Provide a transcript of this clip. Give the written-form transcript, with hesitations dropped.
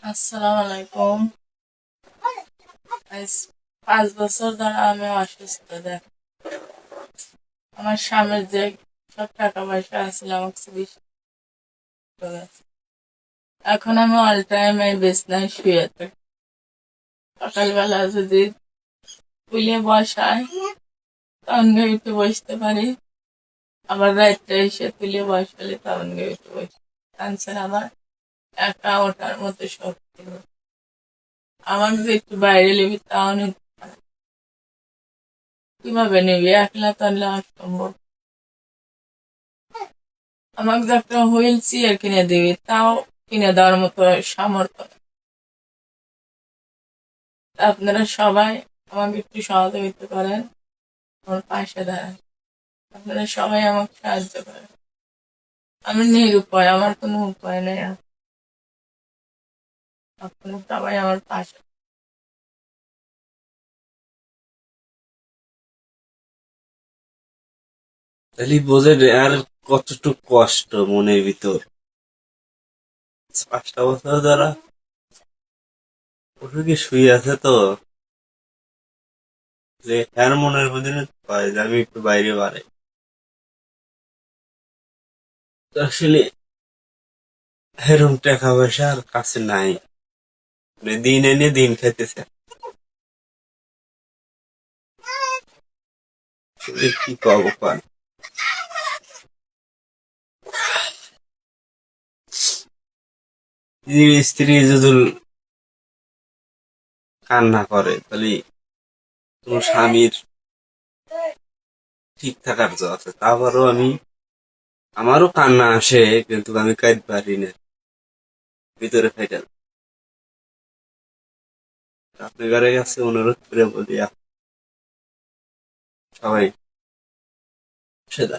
আসসালামু আলাইকুম। আজ 5 বছর ধরে আমি অসুস্থ। দেখ, আমার স্বামীর যে সব টাকা পয়সা আছিল আমাকে চিকিৎসা করেছে। এখন আমি অল টাইম এই বিছনায় শুয়ে থাকি। সকালবেলা যদি তুলে বসায় তখন গিয়ে একটু বসতে পারি, আবার রাত্রে এসে তুলে বসালে তখন গিয়ে একটু বসি। তাছাড়া আমার একা ওঠার মতো শক্তি নেই। আমাকে যে একটু বাইরে নিবি তাও নিতে পারে। কিভাবে নিবি? একলা তো নেওয়া সম্ভব। আমাকে যে একটা হুইল চেয়ার কিনে দিবি তাও কিনে দেওয়ার মতো সামর্থ্য নেই। আপনারা সবাই আমাকে একটু সহযোগিতা করেন, আমার পাশে দাঁড়ান। আপনারা সবাই আমাকে সাহায্য করেন। আমি নিরুপায়, আমার কোনো উপায় নেই। আপনারা সবাই আমার পাশে। তাহলে বোঝেন আর কতটুক কষ্ট মনের ভিতর। 5টা বছর ধরা ওষুধে শুয়ে আছে তো, যে আর মনের মধ্যে হয় যে আমি একটু বাইরে বাড়াই। তো আসলে এরকম টাকা পয়সা আর কাছে নাই, মানে দিন এনে দিন খাইতেছে। আসলে কি কব কন, স্ত্রী যদি কান্না করে তাহলে তোমার স্বামীর ঠিক থাকার জো আছে। তারপরও আমারও কান্না আসে, কিন্তু আমি কাঁদতে পারি না, ভিতরে ফেটে যায়। আপনার কাছে অনুরোধ করে বলি, সবাই সেটা